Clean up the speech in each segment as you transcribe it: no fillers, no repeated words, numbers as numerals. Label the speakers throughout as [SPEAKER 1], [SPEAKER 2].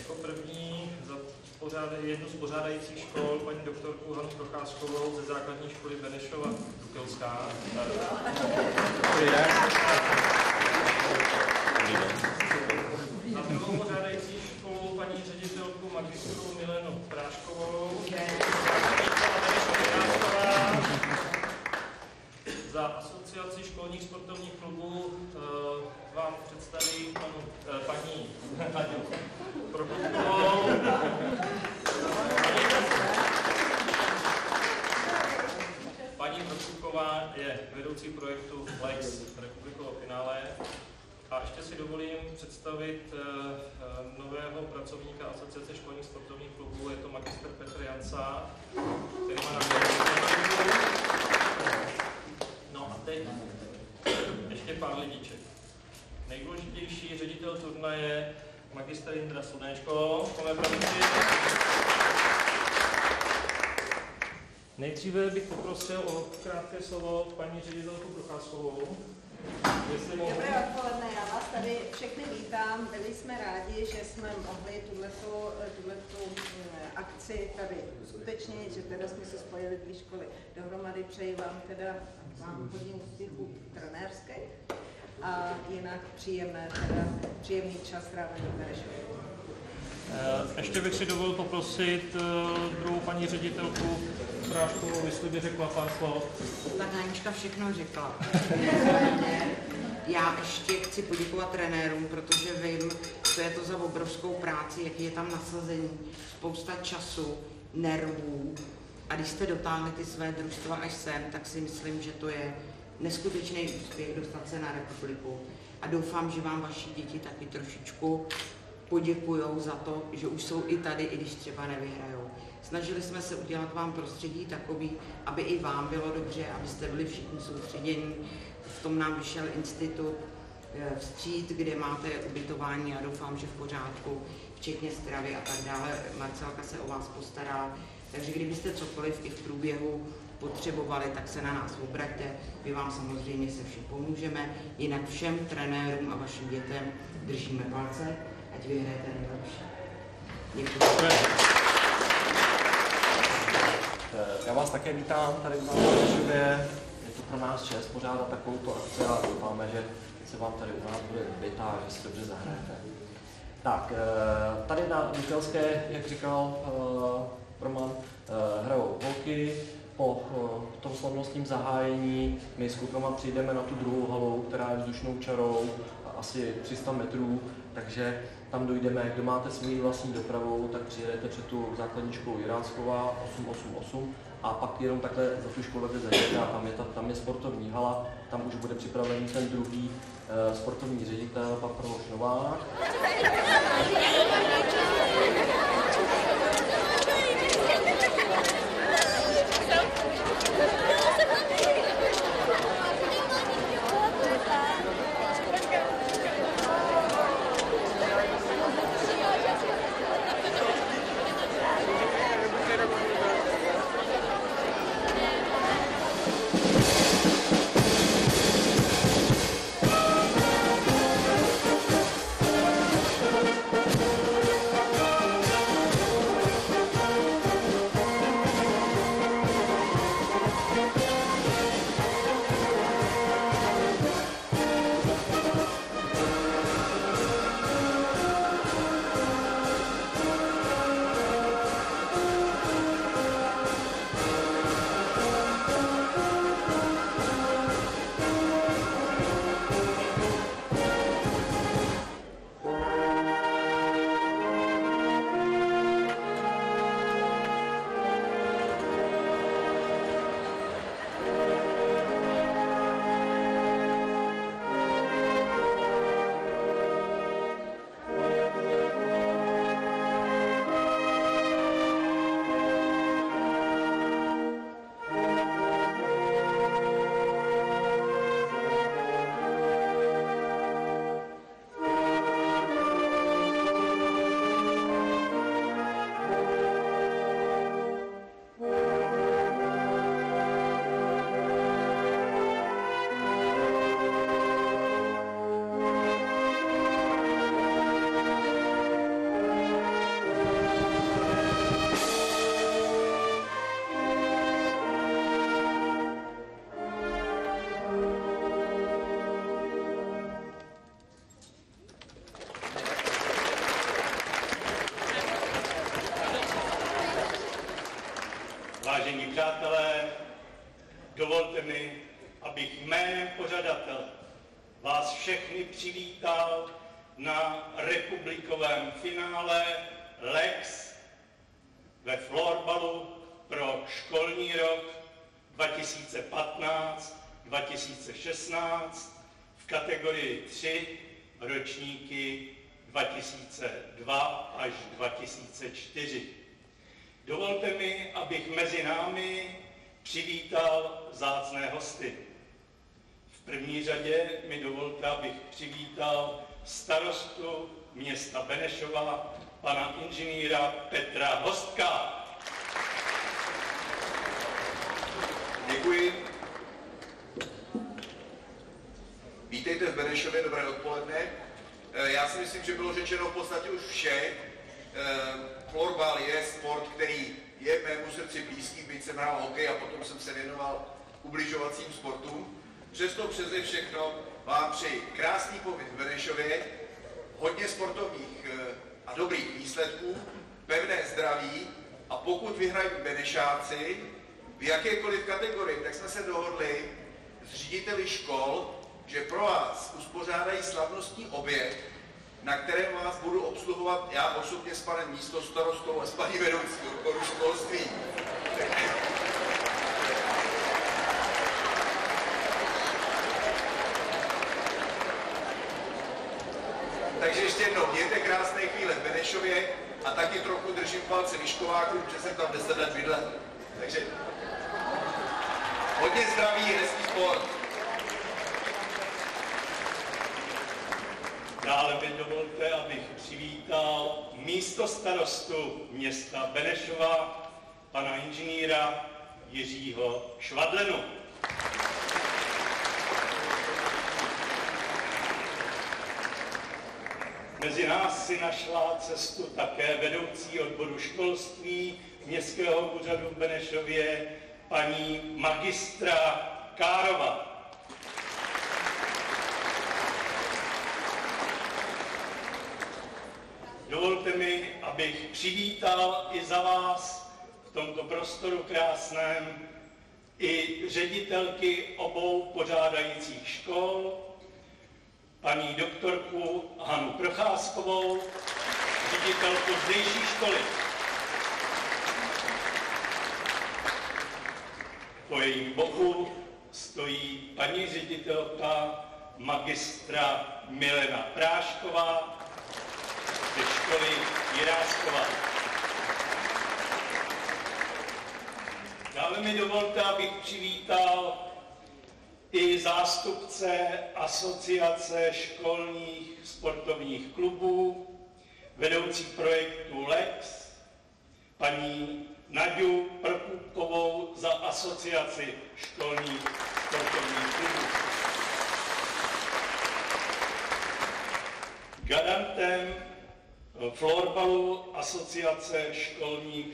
[SPEAKER 1] Jako první jednu z pořádajících škol, paní doktorku Hanu Procházkovou ze základní školy Benešova Dukelská. A druhou pořádající školu paní ředitelku magistru Milenu Práškovou. Za asociaci školních sportovních klubů vám představím paní Haňu Prokopkovou. Paní Prokopková je vedoucí projektu Lex Republikovo finále. A ještě si dovolím představit nového pracovníka Asociace školních sportovních klubů. Je to magistr Petr Janca, který má na No a teď ještě pár lidiček. Nejdůležitější ředitel turnaje, magistr Jindra Slunečko. Nejdříve bych poprosil o krátké slovo paní ředitelku Procházkovou.
[SPEAKER 2] Dobré odpoledne, já vás tady všechny vítám. Byli jsme rádi, že jsme mohli tuhletu akci tady uskutečnit, že teda jsme se spojili dvě školy dohromady. Přeji vám teda hodně úspěchů trenérské a jinak příjemný čas strávený v Benešově.
[SPEAKER 1] Ještě bych si dovolil poprosit druhou paní ředitelku Práškovou, jestli by řekla pár slov.
[SPEAKER 3] Tak Hanička všechno řekla. Já ještě chci poděkovat trenérům, protože vím, co je to za obrovskou práci, jaký je tam nasazení, spousta času, nervů. A když jste dotáhli ty své družstva až sem, tak si myslím, že to je neskutečný úspěch dostat se na republiku. A doufám, že vám vaši děti taky trošičku poděkujou za to, že už jsou i tady, i když třeba nevyhrajou. Snažili jsme se udělat vám prostředí takový, aby i vám bylo dobře, abyste byli všichni soustředění. V tom nám vyšel institut vstříc, kde máte ubytování a doufám, že v pořádku, včetně stravy a tak dále. Marcelka se o vás postará. Takže kdybyste cokoliv i v průběhu potřebovali, tak se na nás obraťte. My vám samozřejmě se všem pomůžeme. Jinak všem trenérům a vašim dětem držíme palce, ať vyhrajete nejlepší. Děkuji.
[SPEAKER 4] Já vás také vítám tady u nás v Benešově. Je to pro nás čest pořádat takovouto akci a doufáme, že se vám tady u nás bude líbit a že si dobře zahrajete. Tak, tady na Dukelské, jak říkal Roman, hrajou holky. Po tom slavnostním zahájení my s klukama přijdeme na tu druhou halu, která je vzdušnou čarou, asi 300 metrů, takže tam dojdeme, kdo máte svou vlastní dopravou, tak přijedete před tu základní školu Jiránsková 888 a pak jenom takhle za tu školu zajdete a tam je sportovní hala, tam už bude připravený ten druhý sportovní ředitel, pan Prvoš Novák.
[SPEAKER 5] Vážení přátelé, dovolte mi, abych jménem pořadatele vás všechny přivítal na republikovém finále Lex ve florbalu pro školní rok 2015-2016 v kategorii 3 ročníky 2002 až 2004. Dovolte mi, abych mezi námi přivítal vzácné hosty. V první řadě mi dovolte, abych přivítal starostu města Benešova, pana inženýra Petra Hostka.
[SPEAKER 6] Děkuji. Vítejte v Benešově, dobré odpoledne. Já si myslím, že bylo řečeno v podstatě už vše. Florbal je sport, který je mému srdci blízký, byť jsem hrál hokej a potom jsem se věnoval ubližovacím sportům. Přesto přeze všechno vám přeji krásný pobyt v Benešově, hodně sportovních a dobrých výsledků, pevné zdraví a pokud vyhrají Benešáci v jakékoliv kategorii, tak jsme se dohodli s řediteli škol, že pro vás uspořádají slavnostní oběd, na kterém vás budu obsluhovat já osobně s panem místostarostou a s paní vedoucí odboru školství. Takže ještě jednou, mějte krásné chvíle v Benešově a taky trochu držím palce Liškovákům, protože jsem tam 10 let bydlel. Takže hodně zdraví, hezký sport.
[SPEAKER 5] Dále mi dovolte, abych přivítal místostarostu města Benešova, pana inženýra Jiřího Švadlenu. Mezi nás si našla cestu také vedoucí odboru školství Městského úřadu v Benešově, paní magistra Károva. Dovolte mi, abych přivítal i za vás v tomto prostoru krásném i ředitelky obou pořádajících škol, paní doktorku Hanu Procházkovou, ředitelku zdejší školy. Po jejím boku stojí paní ředitelka magistra Milena Prášková ze školy Jiráskova. Dále mi dovolte, abych přivítal i zástupce Asociace školních sportovních klubů, vedoucí projektu Lex, paní Naďu Prokupkovou za Asociaci školních sportovních klubů. Garantem florbalu Asociace školních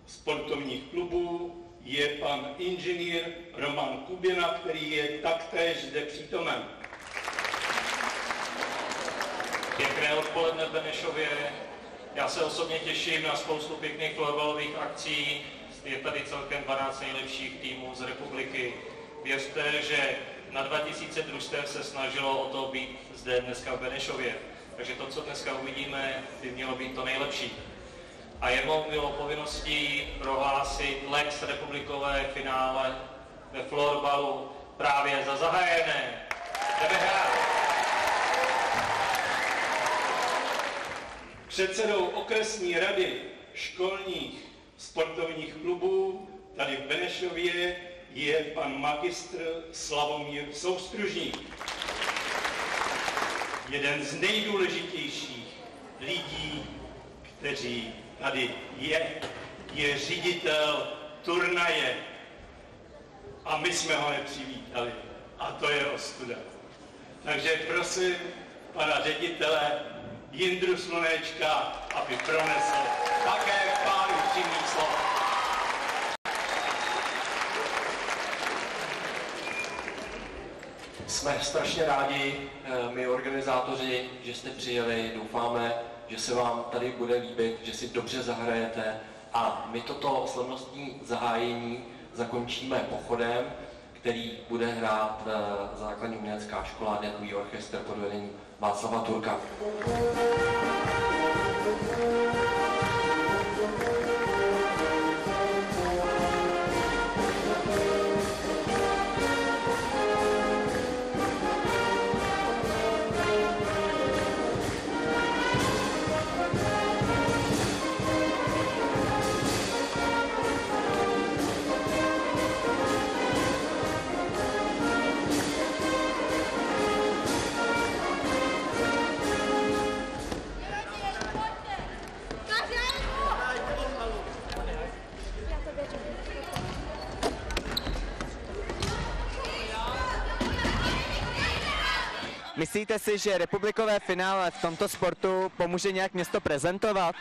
[SPEAKER 5] sportovních klubů je pan inženýr Roman Kubina, který je taktéž zde přítomen.
[SPEAKER 1] Pěkné odpoledne v Benešově. Já se osobně těším na spoustu pěkných florbalových akcí. Je tady celkem 12 nejlepších týmů z republiky. Věřte, že na 2000 družstev se snažilo o to být zde dneska v Benešově. Takže to, co dneska uvidíme, by mělo být to nejlepší. A je mou milou povinností prohlásit Lex republikové finále ve florbalu právě za zahájené. Jdeme hrát!
[SPEAKER 5] Předsedou okresní rady školních sportovních klubů tady v Benešově je pan magistr Slavomír Soustružník. Jeden z nejdůležitějších lidí, kteří tady je ředitel turnaje. A my jsme ho nepřivítali. A to je ostuda. Takže prosím pana ředitele Jindru Slunečka, aby pronesl také pár upřímných slov.
[SPEAKER 4] Jsme strašně rádi, my organizátoři, že jste přijeli. Doufáme, že se vám tady bude líbit, že si dobře zahrajete A my toto slavnostní zahájení zakončíme pochodem, který bude hrát základní umělecká škola Netový orchestr pod vedením Václava Turka.
[SPEAKER 7] Myslíte si, že republikové finále v tomto sportu pomůže nějak město prezentovat?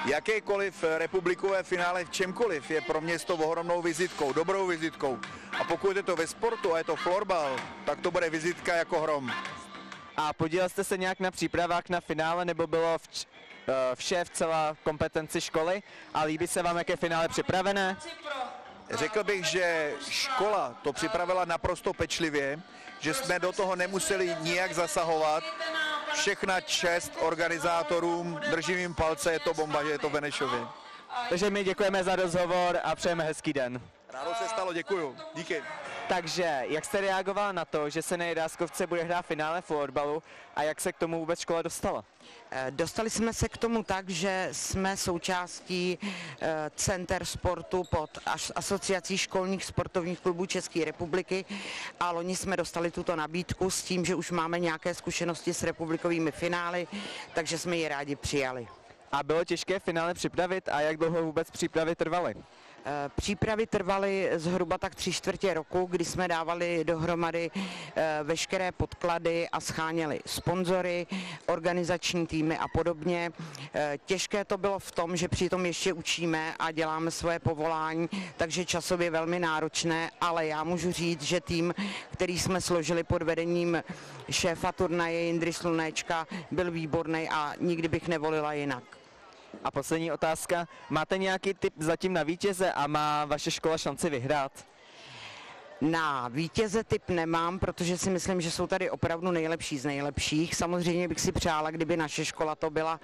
[SPEAKER 8] Jakékoliv republikové finále v čemkoliv je pro město ohromnou vizitkou, dobrou vizitkou. A pokud je to ve sportu a je to florbal, tak to bude vizitka jako hrom.
[SPEAKER 7] A podílel jste se nějak na přípravách na finále, nebo bylo vše v celé kompetenci školy? A líbí se vám, jak je finále připravené?
[SPEAKER 8] Řekl bych, že škola to připravila naprosto pečlivě, že jsme do toho nemuseli nijak zasahovat. Všechna čest organizátorům, držím jim palce, je to bomba, že je to v Benešově.
[SPEAKER 7] Takže my děkujeme za rozhovor a přejeme hezký den.
[SPEAKER 8] Rádo se stalo, děkuju. Díky.
[SPEAKER 7] Takže jak jste reagoval na to, že se na Jiráskovce bude hrát finále florbalu a jak se k tomu vůbec škola dostala?
[SPEAKER 3] Dostali jsme se k tomu tak, že jsme součástí center sportu pod Asociací školních sportovních klubů České republiky a loni jsme dostali tuto nabídku s tím, že už máme nějaké zkušenosti s republikovými finály, takže jsme ji rádi přijali.
[SPEAKER 7] A bylo těžké finále připravit a jak dlouho vůbec přípravy trvaly?
[SPEAKER 3] Přípravy trvaly zhruba tak 3/4 roku, kdy jsme dávali dohromady veškeré podklady a scháněli sponzory, organizační týmy a podobně. Těžké to bylo v tom, že přitom ještě učíme a děláme svoje povolání, takže časově velmi náročné, ale já můžu říct, že tým, který jsme složili pod vedením šéfa turnaje Jindry Slunéčka, byl výborný a nikdy bych nevolila jinak.
[SPEAKER 7] A poslední otázka, máte nějaký tip zatím na vítěze a má vaše škola šanci vyhrát?
[SPEAKER 3] Na vítěze tip nemám, protože si myslím, že jsou tady opravdu nejlepší z nejlepších. Samozřejmě bych si přála, kdyby naše škola to byla,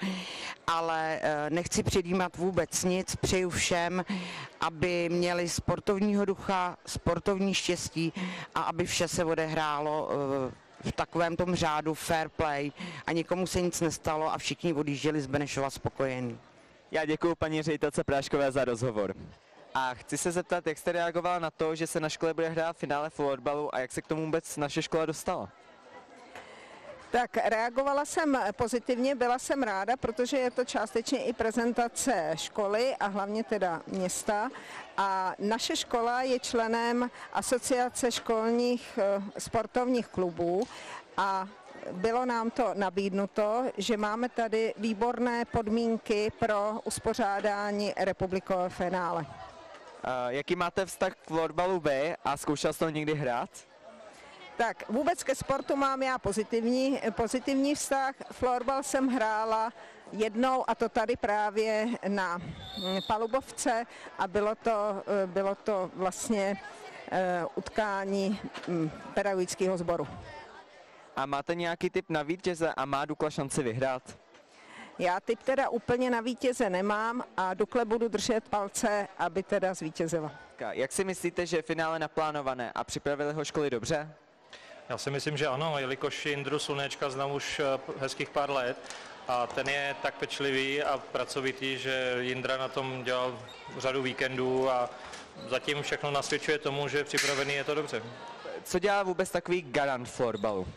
[SPEAKER 3] ale nechci předjímat vůbec nic. Přeju všem, aby měli sportovního ducha, sportovní štěstí a aby vše se odehrálo v takovém tom řádu fair play a nikomu se nic nestalo a všichni odjížděli z Benešova spokojení.
[SPEAKER 7] Já děkuji paní ředitelce Práškové za rozhovor. A chci se zeptat, jak jste reagovala na to, že se na škole bude hrát finále florbalu a jak se k tomu vůbec naše škola dostala?
[SPEAKER 2] Tak reagovala jsem pozitivně, byla jsem ráda, protože je to částečně i prezentace školy a hlavně teda města. A naše škola je členem Asociace školních sportovních klubů a bylo nám to nabídnuto, že máme tady výborné podmínky pro uspořádání republikového finále.
[SPEAKER 7] Jaký máte vztah k florbalu vy a zkoušel jste to někdy hrát?
[SPEAKER 2] Tak vůbec ke sportu mám já pozitivní vztah. Florbal jsem hrála jednou a to tady právě na palubovce a bylo to vlastně utkání pedagogického sboru.
[SPEAKER 7] A máte nějaký tip na vítěze a má Dukla šanci vyhrát?
[SPEAKER 2] Já tip teda úplně na vítěze nemám a Dukle budu držet palce, aby teda zvítězila.
[SPEAKER 7] Jak si myslíte, že je finále naplánované a připravili ho školy dobře?
[SPEAKER 1] Já si myslím, že ano, jelikož Jindru Slunéčka znám už hezkých pár let a ten je tak pečlivý a pracovitý, že Jindra na tom dělal řadu víkendů a zatím všechno nasvědčuje tomu, že připravený je to dobře.
[SPEAKER 7] Co dělá vůbec takový garant florbalu?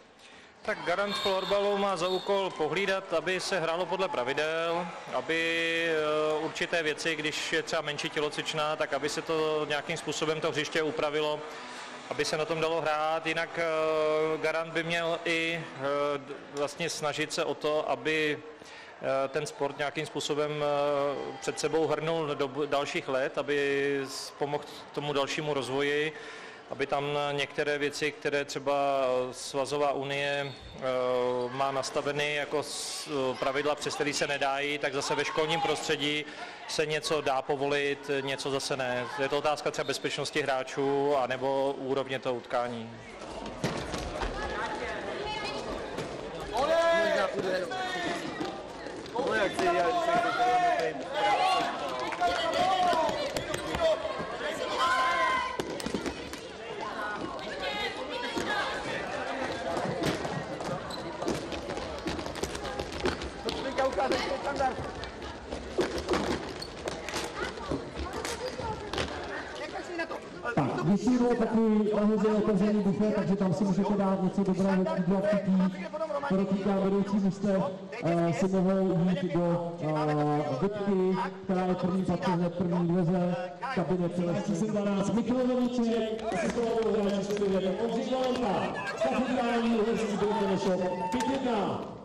[SPEAKER 1] Tak garant florbalu má za úkol pohlídat, aby se hrálo podle pravidel, aby určité věci, když je třeba menší tělocvičná, tak aby se to nějakým způsobem to hřiště upravilo, aby se na tom dalo hrát. Jinak garant by měl i vlastně snažit se o to, aby ten sport nějakým způsobem před sebou hrnul do dalších let, aby pomohl tomu dalšímu rozvoji aby tam některé věci, které třeba Svazová unie má nastaveny jako pravidla, přes které se nedají, tak zase ve školním prostředí se něco dá povolit, něco zase ne. Je to otázka třeba bezpečnosti hráčů anebo úrovně toho utkání.
[SPEAKER 9] Tak, vysíluje takový omezený otevřený bufet, takže tam si můžete dát něco dobrého jídla v pití. Podotýkám, vedoucí místech si mohou jít do bytky, která je první patře, hned první dveře, kabinet Celestí 12, Mikl Novíček, asistoval hráči studia Ondřej Valenka, kafedralní uherský byl Benešov, 5-1.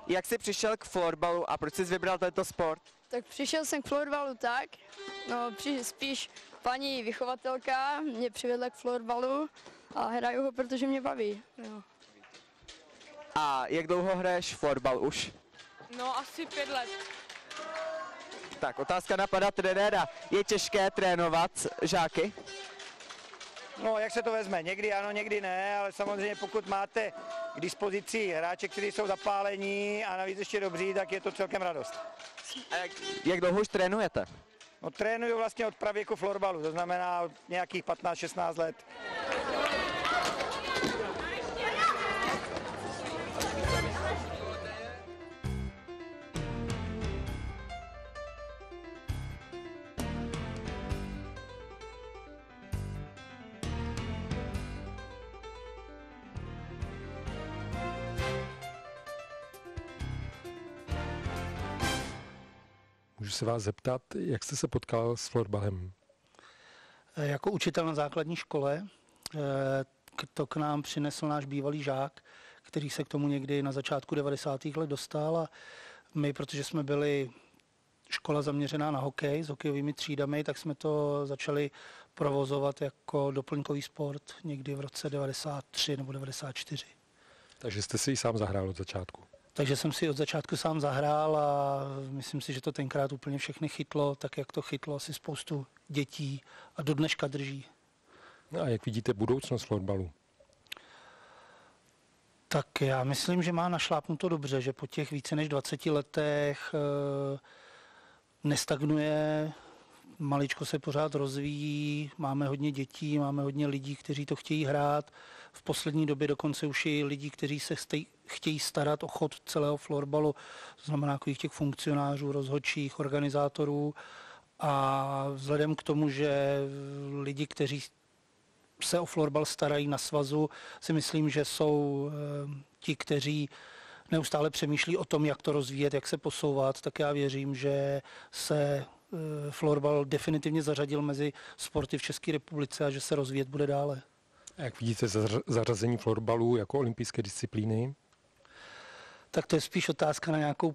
[SPEAKER 7] Jak jsi přišel k florbalu a proč jsi vybral tento sport?
[SPEAKER 10] Tak přišel jsem k florbalu tak, no spíš paní vychovatelka mě přivedla k florbalu a hraju ho, protože mě baví. Jo.
[SPEAKER 7] A jak dlouho hraješ florbal už?
[SPEAKER 10] No asi 5 let.
[SPEAKER 7] Tak, otázka na pana trenéra. Je těžké trénovat žáky?
[SPEAKER 11] No, jak se to vezme? Někdy ano, někdy ne, ale samozřejmě pokud máte k dispozici hráče, kteří jsou zapálení a navíc ještě dobří, tak je to celkem radost.
[SPEAKER 7] A jak dlouho už trénujete?
[SPEAKER 11] No, trénuju vlastně od pravěku florbalu, to znamená od nějakých 15-16 let.
[SPEAKER 12] Můžu se vás zeptat, jak jste se potkal s florbalem?
[SPEAKER 13] Jako učitel na základní škole to k nám přinesl náš bývalý žák, který se k tomu někdy na začátku 90. let dostal a my, protože jsme byli škola zaměřená na hokej s hokejovými třídami, tak jsme to začali provozovat jako doplňkový sport někdy v roce 93 nebo 94.
[SPEAKER 12] Takže jste si ji sám zahrál od začátku?
[SPEAKER 13] Takže jsem si od začátku sám zahrál a myslím si, že to tenkrát úplně všechny chytlo, tak jak to chytlo asi spoustu dětí a do dneška drží.
[SPEAKER 12] No a jak vidíte budoucnost florbalu?
[SPEAKER 13] Tak já myslím, že má našlápnuto dobře, že po těch více než 20 letech nestagnuje, maličko se pořád rozvíjí, máme hodně dětí, máme hodně lidí, kteří to chtějí hrát. V poslední době dokonce už i lidí, kteří se chtějí starat o chod celého florbalu, to znamená takových těch funkcionářů, rozhodčích, organizátorů. A vzhledem k tomu, že lidi, kteří se o florbal starají na svazu, si myslím, že jsou ti, kteří neustále přemýšlí o tom, jak to rozvíjet, jak se posouvat, tak já věřím, že se florbal definitivně zařadil mezi sporty v České republice a že se rozvíjet bude dále.
[SPEAKER 12] A jak vidíte zařazení florbalu jako olympijské disciplíny?
[SPEAKER 13] Tak to je spíš otázka na nějakou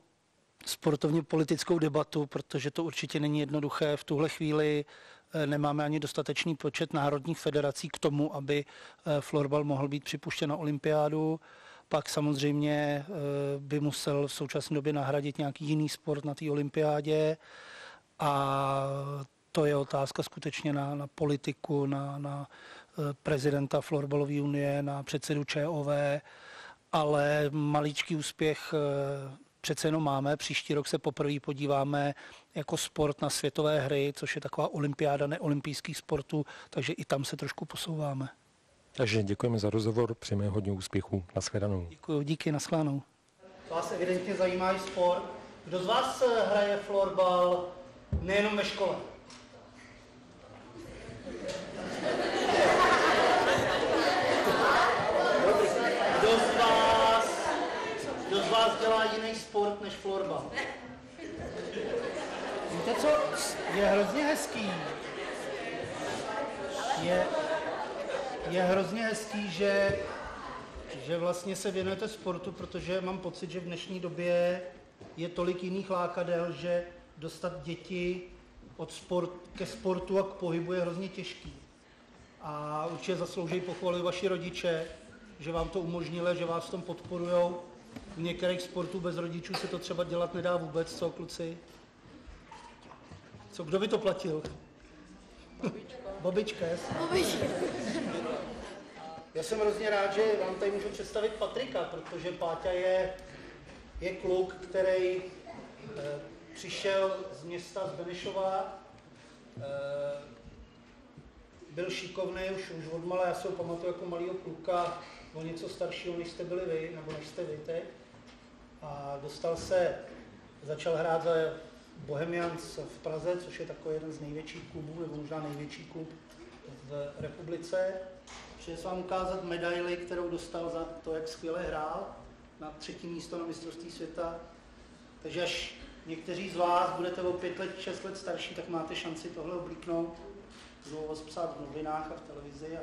[SPEAKER 13] sportovně politickou debatu, protože to určitě není jednoduché. V tuhle chvíli nemáme ani dostatečný počet národních federací k tomu, aby florbal mohl být připuštěn na olympiádu. Pak samozřejmě by musel v současné době nahradit nějaký jiný sport na té olympiádě. A to je otázka skutečně na politiku, na prezidenta Florbalové unie, na předsedu ČOV, ale maličký úspěch přece jenom máme. Příští rok se poprvé podíváme jako sport na světové hry, což je taková olympiáda neolympijských sportů, takže i tam se trošku posouváme.
[SPEAKER 12] Takže děkujeme za rozhovor, přejeme hodně úspěchů. Nashledanou.
[SPEAKER 13] Děkuji, díky, nashledanou. Vás evidentně zajímá i sport. Kdo z vás hraje florbal nejenom ve škole? Kdo z vás dělá jiný sport než florbal? Víte, Víte co, je hrozně hezký. Je hrozně hezký, že vlastně se věnujete sportu, protože mám pocit, že v dnešní době je tolik jiných lákadel, že dostat děti ke sportu a k pohybu je hrozně těžký. A určitě zaslouží pochvaly vaši rodiče, že vám to umožnili, že vás v tom podporujou. U některých sportů bez rodičů se to třeba dělat nedá vůbec, co kluci? Co, kdo by to platil? Babička, jasně. Já jsem hrozně rád, že vám tady můžu představit Patrika, protože Páťa je kluk, který přišel z města z Benešova, byl šikovný už odmala, já se ho pamatuju jako malýho kluka, o něco staršího, než jste byli vy, nebo než jste vy teď. A začal hrát za Bohemians v Praze, což je takový jeden z největších klubů, nebo možná největší klub v republice. Chci vám ukázat medaili, kterou dostal za to, jak skvěle hrál na 3. místo na mistrovství světa. Takže až někteří z vás budete o 5 let, 6 let starší, tak máte šanci tohle oblíknout. Budou vás psát v novinách a v televizi.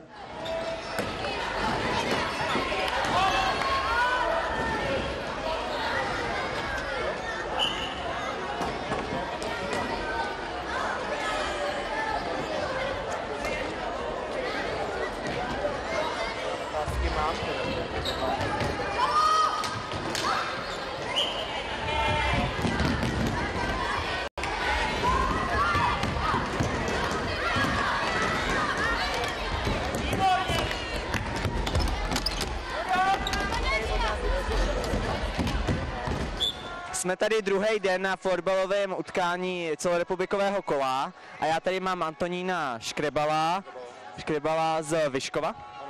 [SPEAKER 7] Jsme tady druhý den na florbalovém utkání celorepublikového kola a já tady mám Antonína Škrebala z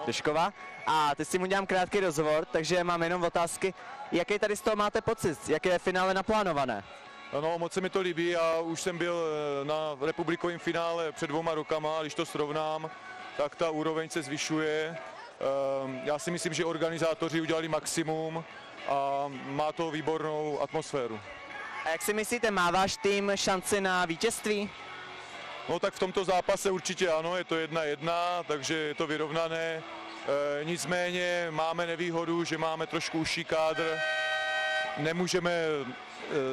[SPEAKER 7] Vyškova a teď si mu dělám krátký rozhovor, takže mám jenom otázky, jaký tady z toho máte pocit, jaké je finále naplánované?
[SPEAKER 14] Ano, moc se mi to líbí, já už jsem byl na republikovém finále před 2 rokama, když to srovnám, tak ta úroveň se zvyšuje. Já si myslím, že organizátoři udělali maximum a má to výbornou atmosféru.
[SPEAKER 7] A jak si myslíte, má váš tým šanci na vítězství?
[SPEAKER 14] No tak v tomto zápase určitě ano, je to 1-1, takže je to vyrovnané. Nicméně máme nevýhodu, že máme trošku užší kádr, nemůžeme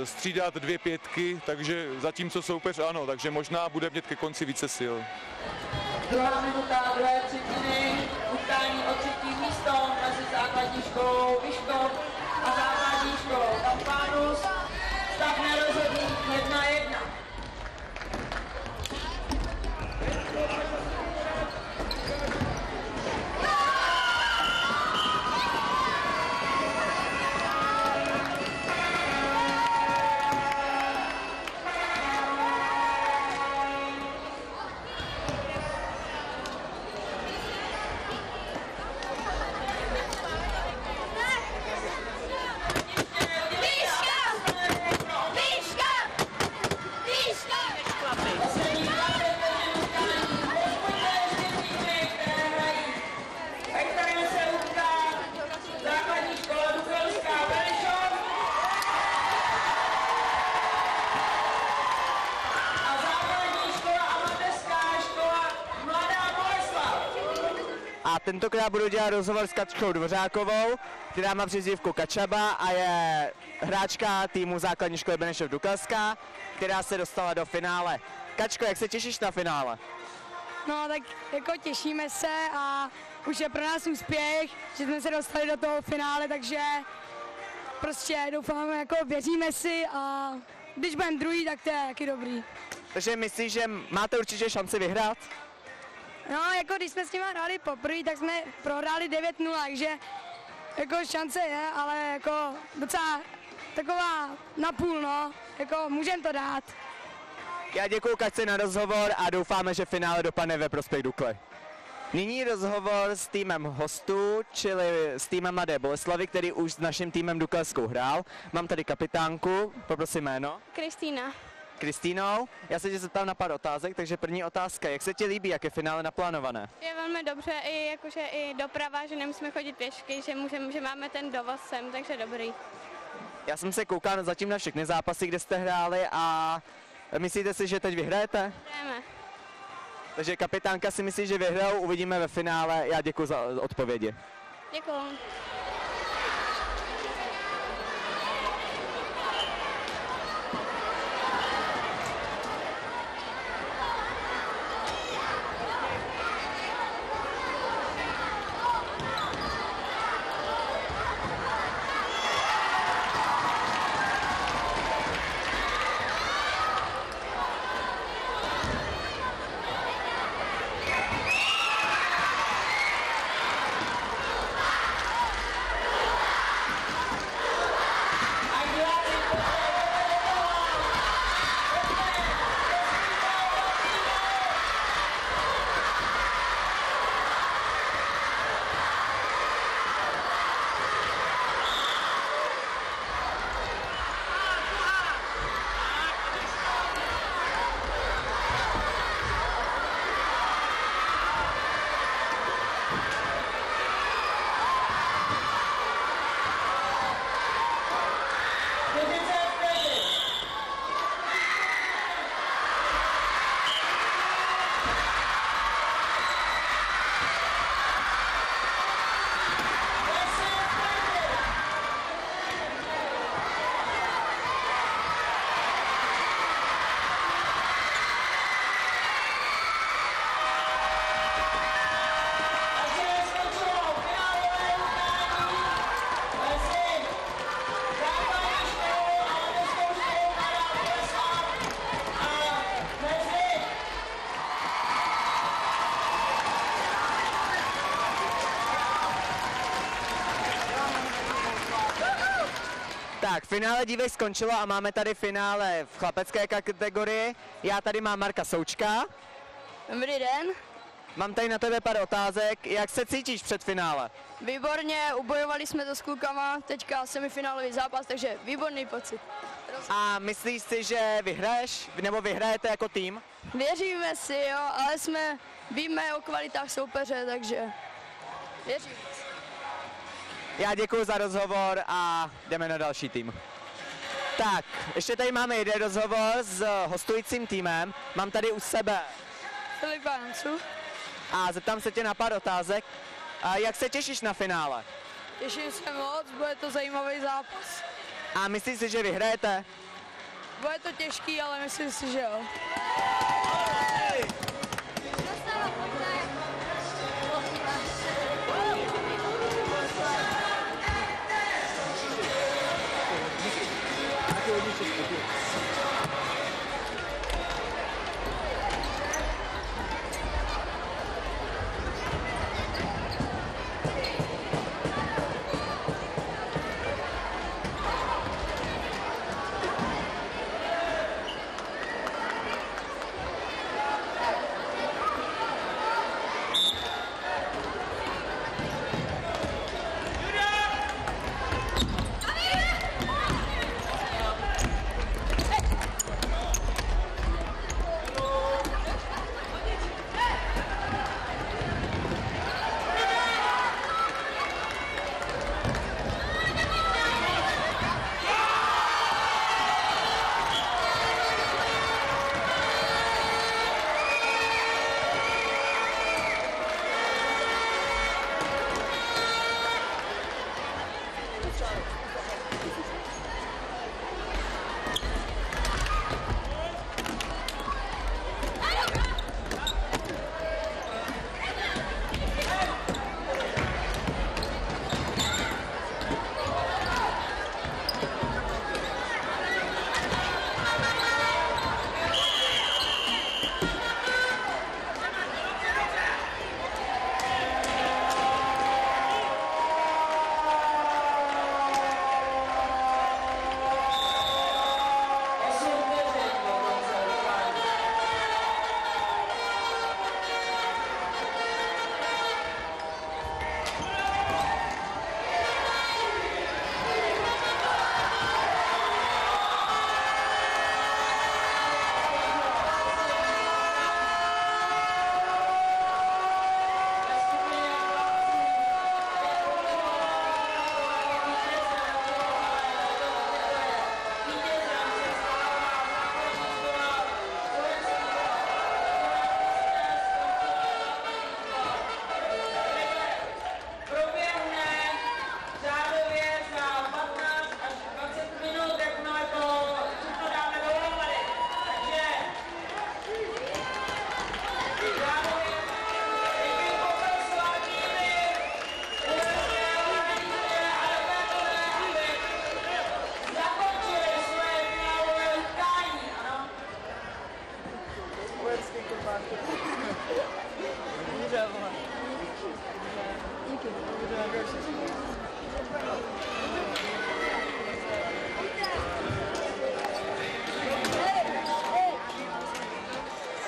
[SPEAKER 14] střídat 2 pětky, takže zatímco soupeř ano, takže možná bude mít ke konci více sil.
[SPEAKER 3] Druhá minuta, druhé třetiny, utkání o 3. místo mezi základní školou Vyškov a základní školou Kampánus. Stav nerozhodný 1-1.
[SPEAKER 7] A tentokrát budu dělat rozhovor s Kačkou Dvořákovou, která má přezdívku Kačaba a je hráčka týmu základní školy Benešov Dukelská, která se dostala do finále. Kačko, jak se těšíš na finále?
[SPEAKER 10] No tak jako těšíme se a už je pro nás úspěch, že jsme se dostali do toho finále, takže prostě doufáme, jako věříme si a když budeme druhý, tak to je taky dobrý.
[SPEAKER 7] Takže myslíš, že máte určitě šanci vyhrát?
[SPEAKER 10] No, jako když jsme s nimi hráli poprvé, tak jsme prohráli 9-0, takže jako šance je, ale jako docela taková napůl, no, jako můžeme to dát.
[SPEAKER 7] Já děkuju Kačce na rozhovor a doufáme, že finále dopadne ve prospěch Dukly. Nyní rozhovor s týmem hostů, čili s týmem Mladé Boleslavy, který už s naším týmem Dukelskou hrál. Mám tady kapitánku, poprosím jméno.
[SPEAKER 15] Kristýna.
[SPEAKER 7] Kristýnou, já se tě zeptám na pár otázek, takže první otázka, jak se ti líbí, jak je finále naplánované?
[SPEAKER 15] Je velmi dobře, i doprava, že nemusíme chodit pěšky, že máme ten dovoz sem, takže dobrý.
[SPEAKER 7] Já jsem se koukal zatím na všechny zápasy, kde jste hráli a Myslíte si, že teď vyhrajete?
[SPEAKER 15] Jdeme.
[SPEAKER 7] Takže kapitánka si myslí, že vyhrajou, uvidíme ve finále. Já děkuji za odpovědi.
[SPEAKER 15] Děkuju.
[SPEAKER 7] Tak, finále dívek skončilo a máme tady finále v chlapecké kategorii. Já tady mám Marka Součka.
[SPEAKER 16] Dobrý den.
[SPEAKER 7] Mám tady na tebe pár otázek. Jak se cítíš před finále?
[SPEAKER 16] Výborně, ubojovali jsme to s klukama, teďka semifinálový zápas, takže výborný pocit.
[SPEAKER 7] A myslíš si, že vyhraješ, nebo vyhrajete jako tým?
[SPEAKER 16] Věříme si, jo, ale víme o kvalitách soupeře, takže věříme si.
[SPEAKER 7] Já děkuji za rozhovor a jdeme na další tým. Tak, ještě tady máme jeden rozhovor s hostujícím týmem. Mám tady u sebe
[SPEAKER 16] Filipa Jancu.
[SPEAKER 7] a zeptám se tě na pár otázek. A jak se těšíš na finále?
[SPEAKER 16] Těším se moc, bude to zajímavý zápas.
[SPEAKER 7] A myslíš si, že vyhrajete?
[SPEAKER 16] Bude to těžký, ale myslím si, že jo.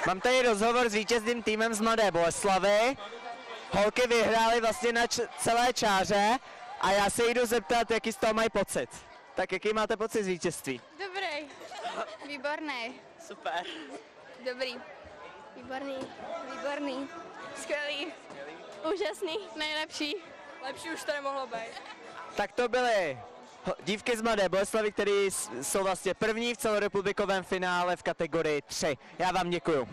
[SPEAKER 7] Mám tady rozhovor s vítězným týmem z Mladé Boleslavi. Holky vyhrály vlastně na celé čáře a já se jdu zeptat, jaký z toho mají pocit. Tak jaký máte pocit z vítězství?
[SPEAKER 15] Dobrý. Výborný.
[SPEAKER 7] Super.
[SPEAKER 15] Dobrý. Výborný. Výborný. Skvělý. Úžasný. Nejlepší. Lepší už to nemohlo být.
[SPEAKER 7] Tak to byly dívky z Mladé Boleslavy, které jsou vlastně první v celorepublikovém finále v kategorii 3. Já vám děkuju.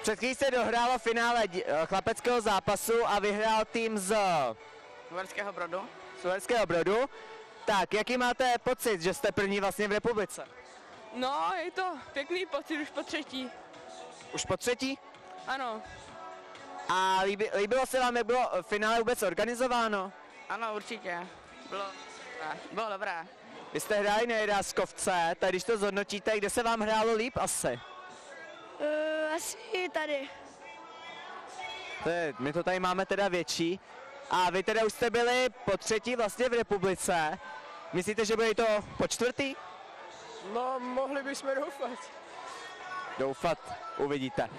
[SPEAKER 7] Před chvílí se dohrálo finále chlapeckého zápasu a vyhrál tým z Uherského Brodu. Tak, jaký máte pocit, že jste první vlastně v republice?
[SPEAKER 17] No, je to pěkný pocit už po třetí.
[SPEAKER 7] Už po třetí?
[SPEAKER 17] Ano.
[SPEAKER 7] A líbilo se vám, jak bylo finále vůbec organizováno?
[SPEAKER 18] Ano, určitě. Bylo dobré.
[SPEAKER 7] Vy jste hráli na jedáskovce, tak když to zhodnotíte, kde se vám hrálo líp asi?
[SPEAKER 16] Asi tady.
[SPEAKER 7] My to tady máme teda větší. A vy teda už jste byli po třetí vlastně v republice. Myslíte, že bude to po čtvrtý?
[SPEAKER 17] No, mohli bychom doufat.
[SPEAKER 7] Doufat, uvidíte.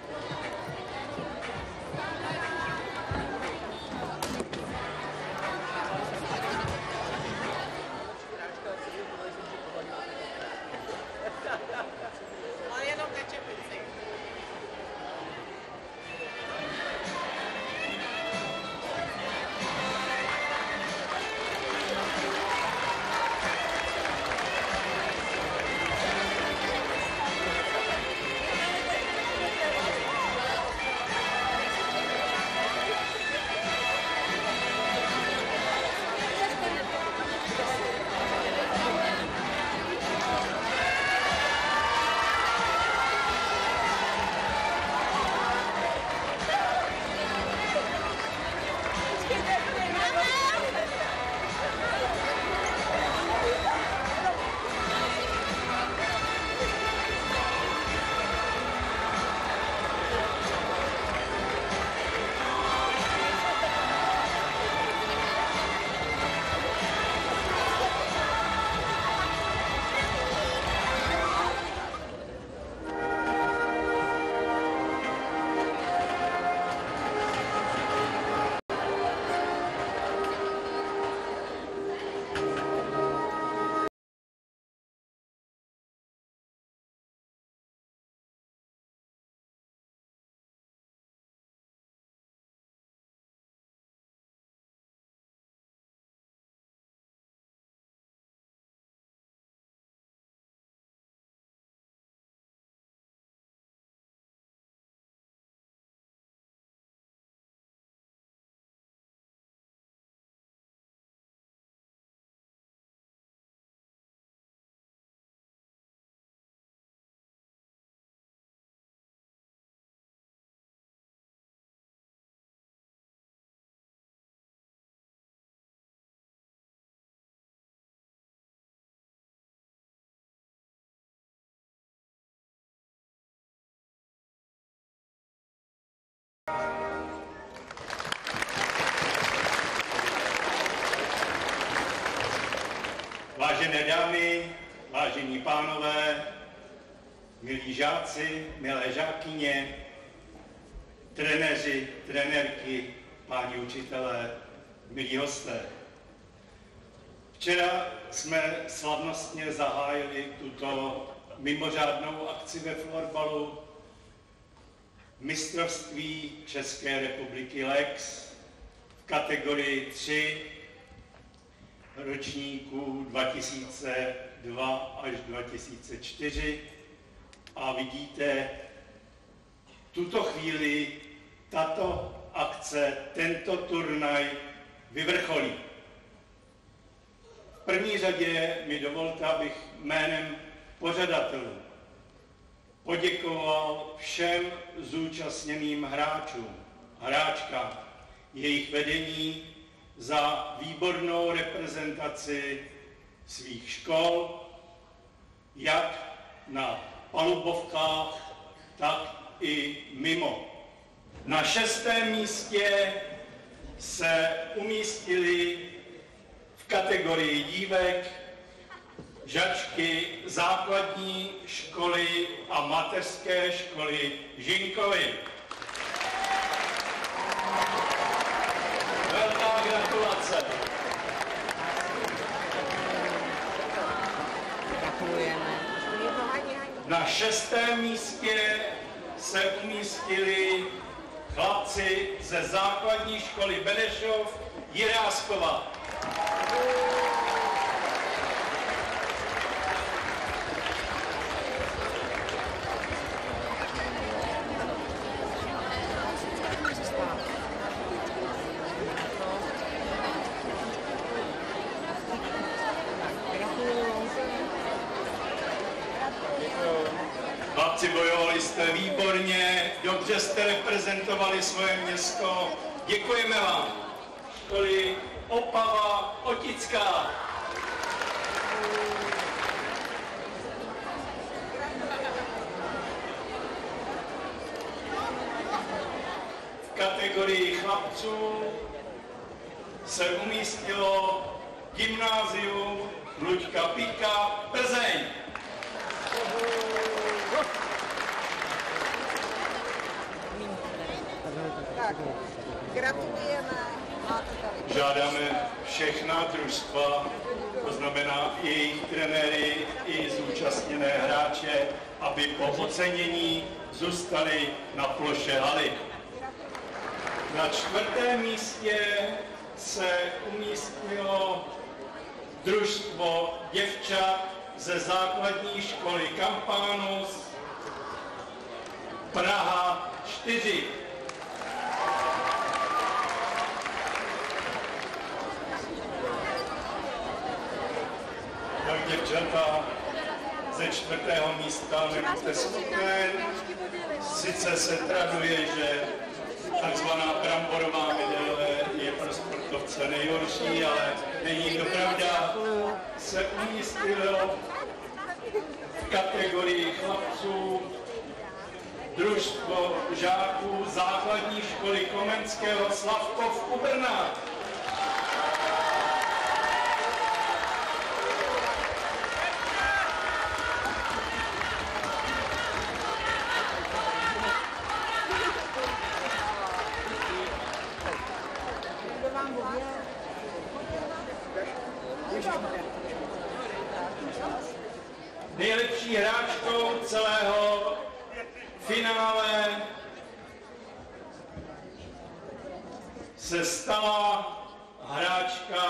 [SPEAKER 5] Vážené dámy, vážení pánové, milí žáci, milé žákyně, trenéři, trenérky, páni učitelé, milí hosté. Včera jsme slavnostně zahájili tuto mimořádnou akci ve florbalu mistrovství České republiky Lex v kategorii 3 ročníků 2002 až 2004 a vidíte, tuto chvíli tato akce, tento turnaj vyvrcholí. V první řadě mi dovolte, abych jménem pořadatelů poděkoval všem zúčastněným hráčům, hráčkám, jejich vedení za výbornou reprezentaci svých škol, jak na palubovkách, tak i mimo. Na 6. místě se umístily v kategorii dívek žačky základní školy a mateřské školy Žinkovy. Velká gratulace. Na 6. místě se umístili chlapci ze základní školy Benešov Jiráskova. Chlapci, bojovali jste výborně, dobře jste reprezentovali svoje město. Děkujeme vám. Školy Opava Otická. V kategorii chlapců se umístilo gymnázium Luďka Píka Plzeň.
[SPEAKER 2] Tak, gratulujeme.
[SPEAKER 5] Žádáme všechna družstva, to znamená i jejich trenéry, i zúčastněné hráče, aby po ocenění zůstali na ploše haly. Na 4. místě se umístilo družstvo děvčat ze základní školy Kampánus Praha 4. Tak děvčata ze 4. místa nebuďte spokojen. Sice se traduje, že takzvaná bramborová medaile je pro sportovce nejhorší, ale není to pravda. Se umístilo v kategorii chlapců družstvo žáků základní školy Komenského Slavkov u Brna. Nejlepší hráčkou celého finále se stala hráčka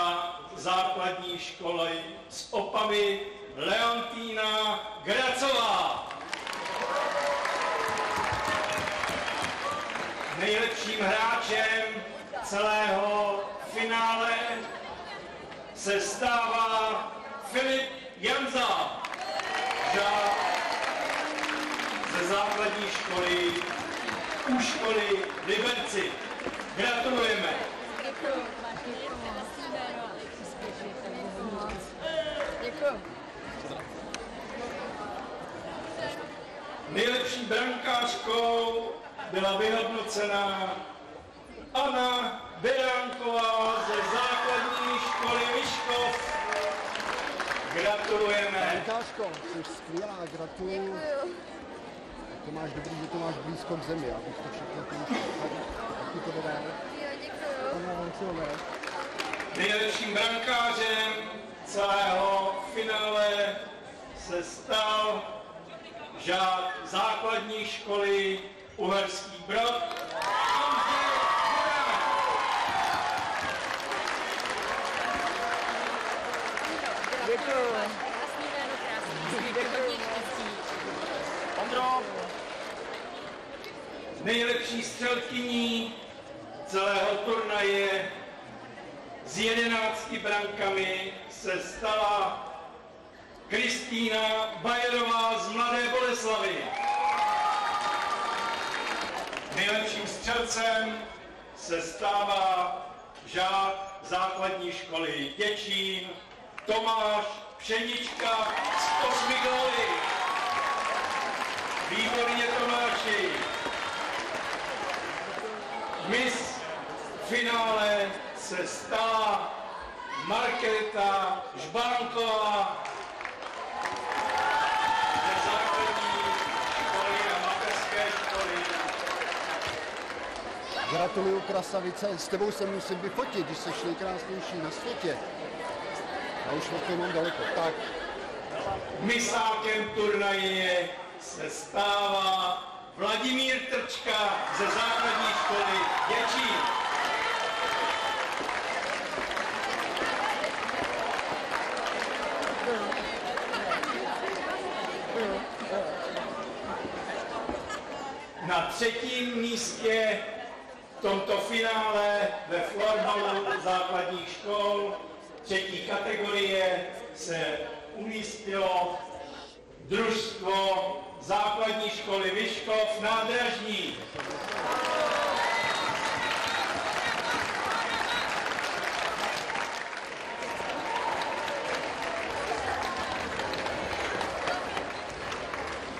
[SPEAKER 5] základní školy z Opavy Leontýna Gracová. Nejlepším hráčem celého finále se stává Filip Janza, žák ze základní školy u školy Liberci. Gratulujeme.
[SPEAKER 16] Děkuji.
[SPEAKER 5] Nejlepší brankářkou byla vyhodnocena Anna Beránková ze základní školy Vyškov. Gratulujeme.
[SPEAKER 19] Brankářko, jsi skvělá, gratuluju. To máš dobrý, že to máš blízko k zemi, abych to všechno pouštěl. Taky to dodá.
[SPEAKER 16] Děkuju.
[SPEAKER 5] Nejlepším brankářem celého finále se stal žák základní školy Uherský Brod.
[SPEAKER 16] Děkuju.
[SPEAKER 5] Ondro. Nejlepší střelkyní celého turnaje s 11 brankami se stala Kristýna Bajerová z Mladé Boleslavy. Nejlepším střelcem se stává žák základní školy Děčín Tomáš Pšenička z 8 góly. Výborně, Tomáši. Miss finále se stala Markéta Žbánková ze základní školy a mateřské školy.
[SPEAKER 19] Gratuluju, krasavice. S tebou se musím vyfotit, když jsi nejkrásnější na světě. Já už to mám daleko. Tak.
[SPEAKER 5] Misákem turnaje se stává Vladimír Trčka ze základní školy Děčín. Na třetím místě v tomto finále ve florbalu základních škol třetí kategorie se umístilo družstvo základní školy Vyškov Nádražní.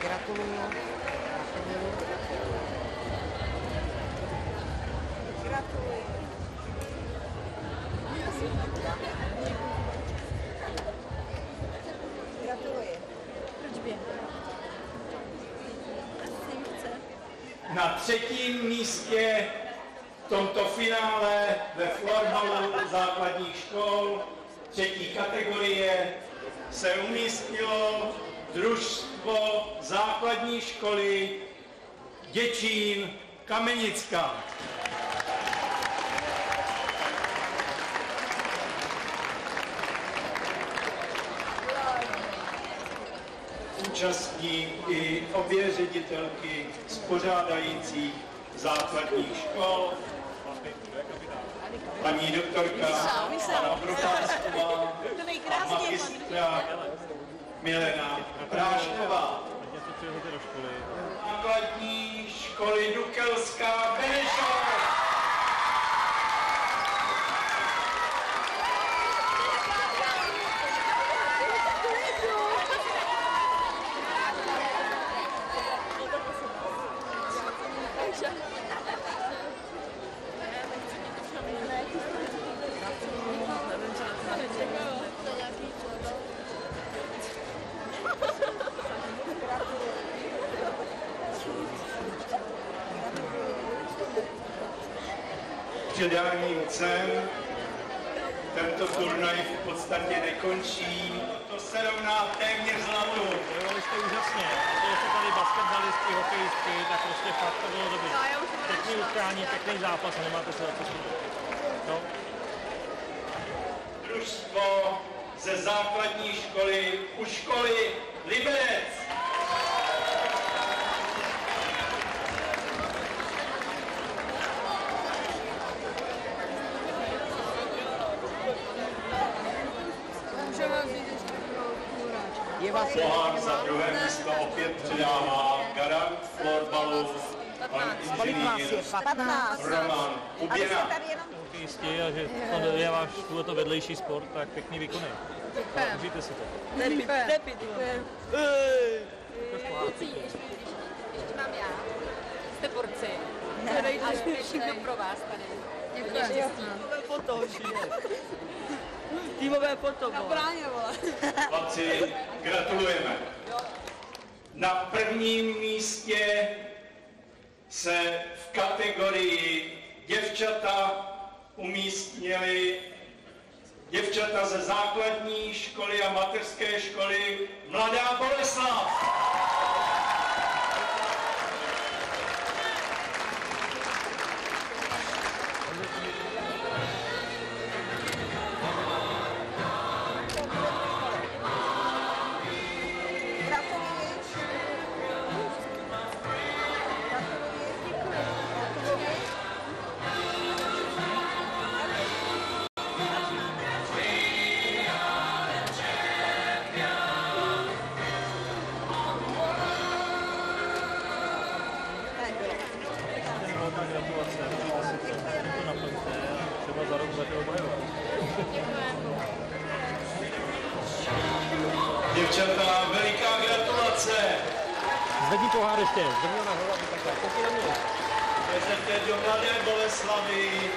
[SPEAKER 3] Gratuluju.
[SPEAKER 5] Na třetím místě v tomto finále ve florbalu základních škol třetí kategorie se umístilo družstvo základní školy Děčín Kamenická. Účastní i obě ředitelky z pořádajících základních škol, paní doktorka Anna Procházková a magistra Milena Prášková. Základní školy Dukelská Benešov. Předáním cen tento turnaj v podstatě nekončí. To se rovná téměř zlatu.
[SPEAKER 1] Bojovali jste úžasně. To jsou tady basketbalisti, hokejistky, tak prostě fakt to bylo dobré. Pěkný utkání, pěkný zápas, nemáte se za to stydět. No.
[SPEAKER 5] Družstvo ze základní školy u školy Liberec. Pohár za druhé místo opět předává garant florbalu, pan inženýr Roman Kuběna.
[SPEAKER 1] Jistě, a že to je váš tohleto vedlejší sport, tak pěkný výkony. Užijte si to.
[SPEAKER 20] Ještě mám já. Jste porci. A všechno pro vás tady. Děkuji.
[SPEAKER 18] Foto, týmové foto.
[SPEAKER 20] Na bráně, vole.
[SPEAKER 5] Chlapci, gratulujeme. Na prvním místě se v kategorii děvčata umístnili děvčata ze základní školy a mateřské školy Mladá Boleslav. Děvčata, veliká gratulace.
[SPEAKER 1] Zvedni pohár ještě, zvedni ho nahoru, aby takhle.
[SPEAKER 5] Vezete do Mladé Boleslavy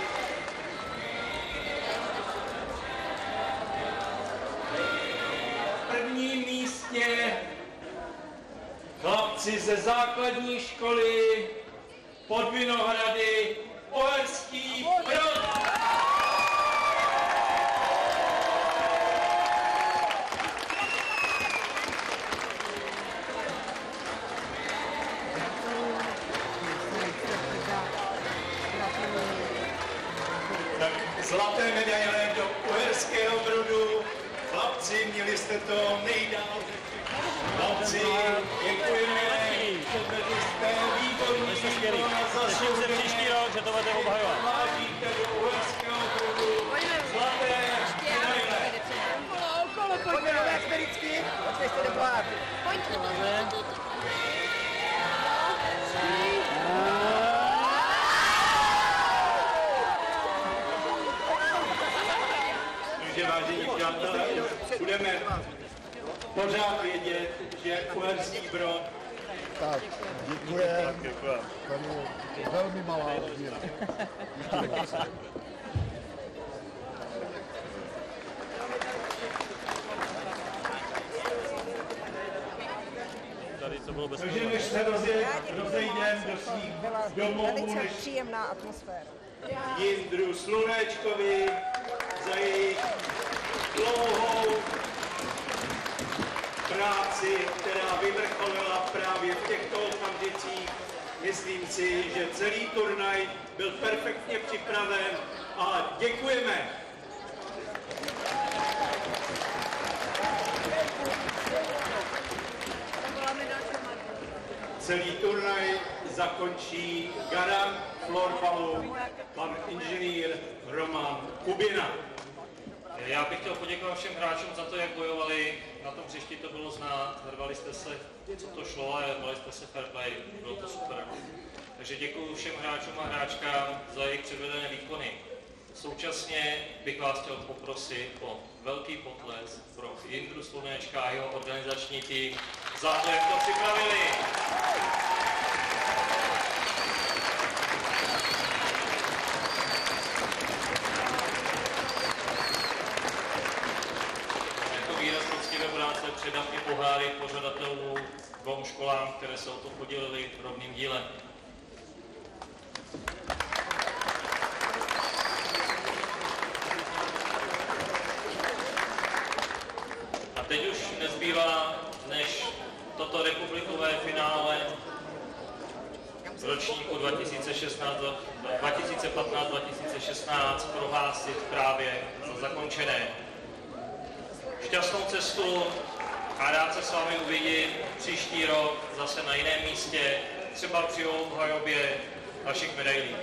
[SPEAKER 5] chlapci ze základní školy Pod Vinohrady, Uherský Brod. Tak zlaté medaile do Uherského Brodu. Chlapci, měli jste to nejdál. Chlapci, děkujeme. Předvedli jste výborný výkon a zasloužili se příští rok, že to budete obhajovat. Vážíte do Uherského Brodu. Zlaté medaile.
[SPEAKER 11] Pojďme do Expedicky, pojďte do pláty.
[SPEAKER 5] Takže vážení přátelé, budeme pořád vědět, že Uherský Brod.
[SPEAKER 19] Tak, děkujeme. To je velmi malá odměna.
[SPEAKER 5] Takže než se rozejdeme do svých domovů, než
[SPEAKER 2] příjemná atmosféra.
[SPEAKER 5] Jindru Slunečkovi za jejich dlouhou práci, která vyvrcholila právě v těchto okamžicích. Myslím si, že celý turnaj byl perfektně připraven a děkujeme. Celý turnaj zakončí garant florbalu pan inženýr Roman Kubina.
[SPEAKER 1] Já bych chtěl poděkovat všem hráčům za to, jak bojovali. Na tom příští to bylo znát, hrvali jste se, co to šlo, ale hrvali jste se fair play, bylo to super. Takže děkuji všem hráčům a hráčkám za jejich předvedené výkony. Současně bych vás chtěl poprosit o velký potlesk pro Jindru Slunečka a jeho organizační tým za to, jak to připravili. Jako výraz poctivé práce předám i poháry pořadatelů dvou školám, které se o to podělily rovným dílem. A teď už nezbývá, než toto republikové finále ročníku 2015-2016 prohlásit právě za zakončené. Šťastnou cestu a rád se s vámi uvidím příští rok zase na jiném místě, třeba při obhajobě vašich medailí.